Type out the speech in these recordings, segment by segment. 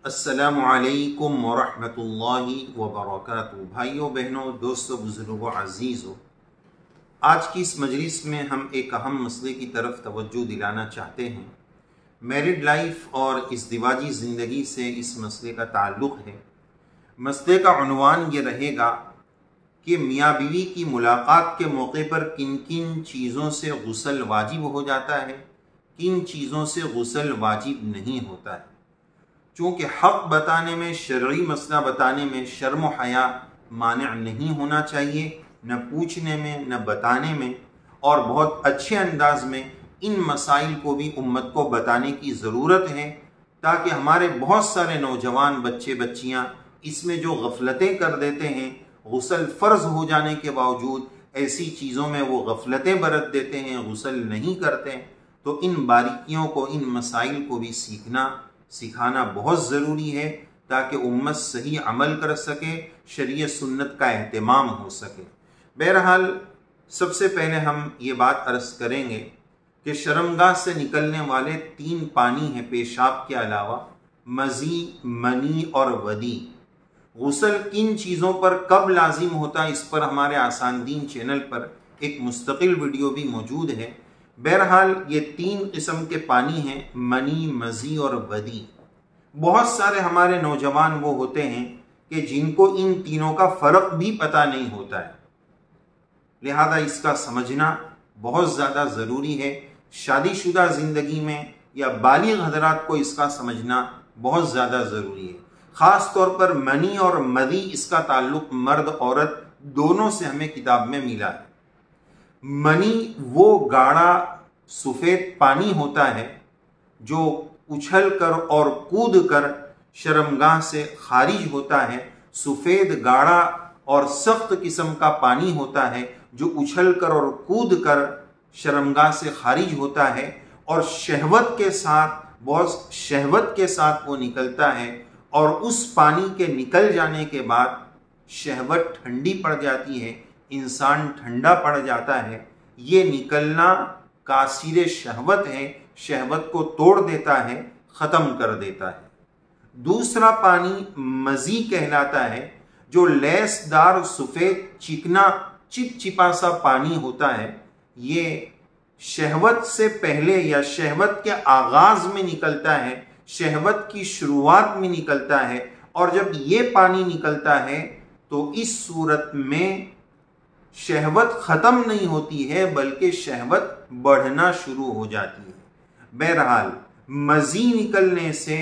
السلام علیکم ورحمۃ اللہ وبرکاتہ۔ بھائیوں بہنوں، دوستوں، بزرگوں، عزیزوں، آج کی اس مجلس میں ہم ایک اہم مسئلے کی طرف توجہ دلانا چاہتے ہیں۔ میرڈ لائف اور ازدواجی زندگی سے اس مسئلے کا تعلق ہے۔ مسئلے کا عنوان یہ رہے گا کہ میاں بیوی کی ملاقات کے موقع پر کن کن چیزوں سے غسل واجب ہو جاتا ہے، کن چیزوں سے غسل واجب نہیں ہوتا ہے۔ چونکہ حق بتانے میں، شرعی مسئلہ بتانے میں شرم و حیا مانع نہیں ہونا چاہیے، نہ پوچھنے میں نہ بتانے میں، اور بہت اچھے انداز میں ان مسائل کو بھی امت کو بتانے کی ضرورت ہے، تاکہ ہمارے بہت سارے نوجوان بچے بچیاں اس میں جو غفلتیں کر دیتے ہیں، غسل فرض ہو جانے کے باوجود ایسی چیزوں میں وہ غفلتیں برت دیتے ہیں، غسل نہیں کرتے، تو ان باریکیوں کو، ان مسائل کو بھی سکھانا بہت ضروری ہے، تاکہ امت صحیح عمل کر سکے، شریعت سنت کا اہتمام ہو سکے۔ بہرحال سب سے پہلے ہم یہ بات عرض کریں گے کہ شرمگاہ سے نکلنے والے 3 پانی ہیں پیشاب کے علاوہ، مزی، منی اور ودی۔ غسل کن چیزوں پر کب لازم ہوتا ہے، اس پر ہمارے آسان دین چینل پر ایک مستقل ویڈیو بھی موجود ہے۔ بہرحال یہ 3 قسم کے پانی ہیں، منی، مزی اور ودی۔ بہت سارے ہمارے نوجوان وہ ہوتے ہیں کہ جن کو ان تینوں کا فرق بھی پتہ نہیں ہوتا ہے، لہذا اس کا سمجھنا بہت زیادہ ضروری ہے۔ شادی شدہ زندگی میں یا بالغ حضرات کو اس کا سمجھنا بہت زیادہ ضروری ہے۔ خاص طور پر منی اور مدی، اس کا تعلق مرد عورت دونوں سے ہمیں کتاب میں ملا ہے۔ منی وہ گاڑھا سفید پانی ہوتا ہے جو اچھل کر اور کود کر شرمگاہ سے خارج ہوتا ہے۔ سفید گاڑھا اور سخت قسم کا پانی ہوتا ہے جو اچھل کر اور کود کر شرمگاہ سے خارج ہوتا ہے، اور شہوت کے ساتھ، بہت شہوت کے ساتھ وہ نکلتا ہے، اور اس پانی کے نکل جانے کے بعد شہوت ٹھنڈی پڑ جاتی ہے، انسان ٹھنڈا پڑ جاتا ہے۔ یہ نکلنا کاسر شہوت ہے، شہوت کو توڑ دیتا ہے، ختم کر دیتا ہے۔ دوسرا پانی مزی کہلاتا ہے، جو لیس دار سفید چکنا چپچپا سا پانی ہوتا ہے۔ یہ شہوت سے پہلے یا شہوت کے آغاز میں نکلتا ہے، شہوت کی شروعات میں نکلتا ہے، اور جب یہ پانی نکلتا ہے تو اس صورت میں شہوت ختم نہیں ہوتی ہے بلکہ شہوت بڑھنا شروع ہو جاتی ہے۔ بہرحال مزی نکلنے سے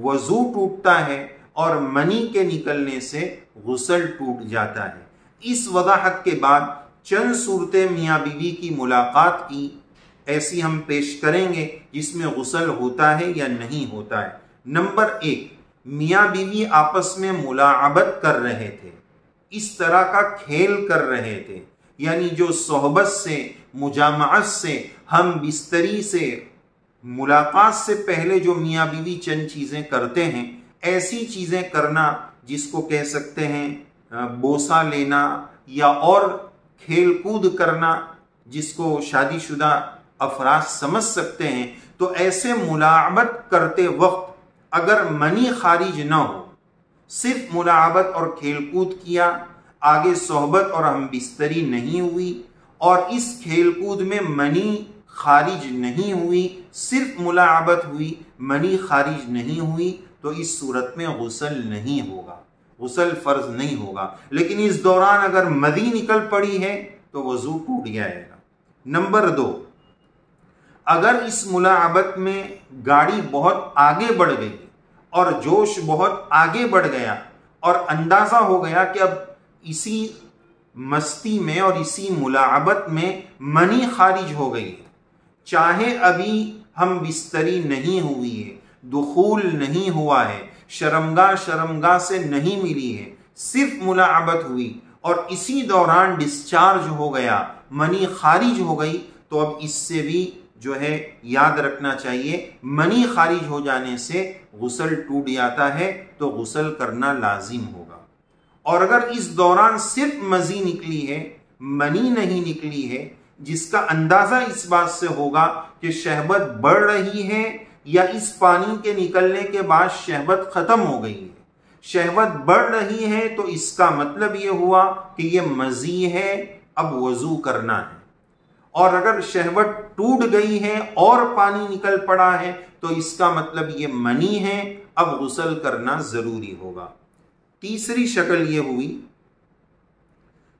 وضو ٹوٹتا ہے اور منی کے نکلنے سے غسل ٹوٹ جاتا ہے۔ اس وضاحت کے بعد چند صورتیں میاں بیوی کی ملاقات کی ایسی ہم پیش کریں گے جس میں غسل ہوتا ہے یا نہیں ہوتا ہے۔ نمبر 1، میاں بیوی آپس میں ملاعبت کر رہے تھے، اس طرح کا کھیل کر رہے تھے، یعنی جو صحبت سے، مجامعت سے، ہم بستری سے، ملاقات سے پہلے جو میاں بیوی چند چیزیں کرتے ہیں، ایسی چیزیں کرنا جس کو کہہ سکتے ہیں بوسہ لینا، یا اور کھیل کود کرنا جس کو شادی شدہ افراد سمجھ سکتے ہیں، تو ایسے ملاعبت کرتے وقت اگر منی خارج نہ ہو، صرف ملاعبت اور کھیل کود کیا، آگے صحبت اور ہم بستری نہیں ہوئی، اور اس کھیل کود میں منی خارج نہیں ہوئی، صرف ملاعبت ہوئی، منی خارج نہیں ہوئی، تو اس صورت میں غسل نہیں ہوگا، غسل فرض نہیں ہوگا۔ لیکن اس دوران اگر مدی نکل پڑی ہے تو وضو ٹوٹ جائے گا۔ نمبر 2، اگر اس ملاعبت میں گاڑی بہت آگے بڑھ گئی اور جوش بہت آگے بڑھ گیا، اور اندازہ ہو گیا کہ اب اسی مستی میں اور اسی ملاعبت میں منی خارج ہو گئی ہے، چاہے ابھی ہم بستری نہیں ہوئی ہے، دخول نہیں ہوا ہے، شرمگاہ سے نہیں ملی ہے، صرف ملاعبت ہوئی، اور اسی دوران ڈسچارج ہو گیا، منی خارج ہو گئی، تو اب اس سے بھی جو ہے یاد رکھنا چاہیے، منی خارج ہو جانے سے غسل ٹوٹ جاتا ہے، تو غسل کرنا لازم ہوگا۔ اور اگر اس دوران صرف مزی نکلی ہے، منی نہیں نکلی ہے، جس کا اندازہ اس بات سے ہوگا کہ شہوت بڑھ رہی ہے یا اس پانی کے نکلنے کے بعد شہوت ختم ہو گئی ہے، شہوت بڑھ رہی ہے، تو اس کا مطلب یہ ہوا کہ یہ مزی ہے، اب وضو کرنا ہے۔ اور اگر شہوت ٹوٹ گئی ہے اور پانی نکل پڑا ہے تو اس کا مطلب یہ منی ہے، اب غسل کرنا ضروری ہوگا۔ تیسری شکل یہ ہوئی،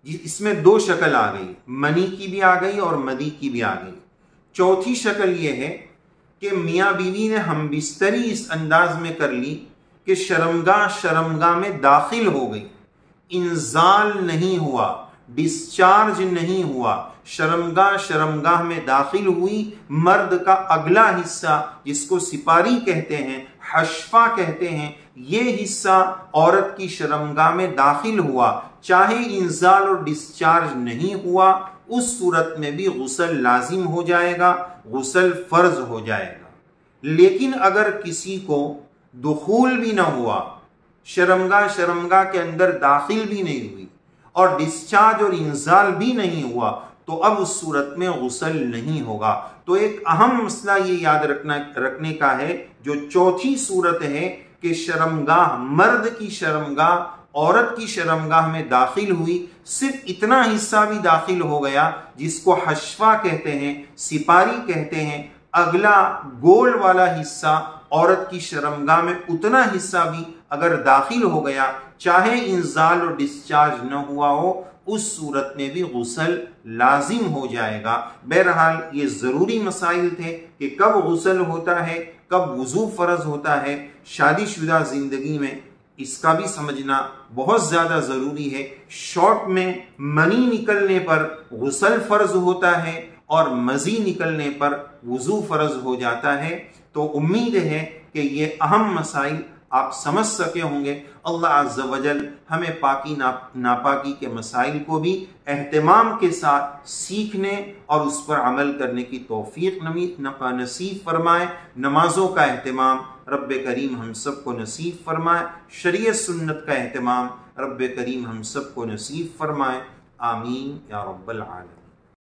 اس میں دو شکل آ گئی، منی کی بھی آ گئی اور مدی کی بھی آ گئی۔ چوتھی شکل یہ ہے کہ میاں بیوی نے ہم بستری اس انداز میں کر لی کہ شرمگاہ میں داخل ہو گئی، انزال نہیں ہوا، ڈسچارج نہیں ہوا، شرمگاہ میں داخل ہوئی۔ مرد کا اگلا حصہ جس کو سپاری کہتے ہیں، حشفہ کہتے ہیں، یہ حصہ عورت کی شرمگاہ میں داخل ہوا، چاہے انزال اور ڈسچارج نہیں ہوا، اس صورت میں بھی غسل لازم ہو جائے گا، غسل فرض ہو جائے گا۔ لیکن اگر کسی کو دخول بھی نہ ہوا، شرمگاہ کے اندر داخل بھی نہیں ہوئی اور ڈسچارج اور انزال بھی نہیں ہوا، تو اب اس صورت میں غسل نہیں ہوگا۔ تو ایک اہم مسئلہ یہ یاد رکھنے کا ہے، جو چوتھی صورت ہے کہ شرمگاہ، مرد کی شرمگاہ عورت کی شرمگاہ میں داخل ہوئی، صرف اتنا حصہ بھی داخل ہو گیا جس کو حشفہ کہتے ہیں، سپاری کہتے ہیں، اگلا گول والا حصہ عورت کی شرمگاہ میں اتنا حصہ بھی اگر داخل ہو گیا، چاہے انزال اور ڈسچارج نہ ہوا ہو، اس صورت میں بھی غسل لازم ہو جائے گا۔ بہرحال یہ ضروری مسائل تھے کہ کب غسل ہوتا ہے، کب وضو فرض ہوتا ہے۔ شادی شدہ زندگی میں اس کا بھی سمجھنا بہت زیادہ ضروری ہے۔ شارٹ میں منی نکلنے پر غسل فرض ہوتا ہے اور مزی نکلنے پر وضو فرض ہو جاتا ہے۔ تو امید ہے کہ یہ اہم مسائل آپ سمجھ سکے ہوں گے۔ اللہ عز و جل ہمیں پاکی ناپاکی کے مسائل کو بھی اہتمام کے ساتھ سیکھنے اور اس پر عمل کرنے کی توفیق نصیب فرمائے۔ نمازوں کا اہتمام رب کریم ہم سب کو نصیب فرمائے، شریعت سنت کا اہتمام رب کریم ہم سب کو نصیب فرمائے، آمین یا رب العالمین۔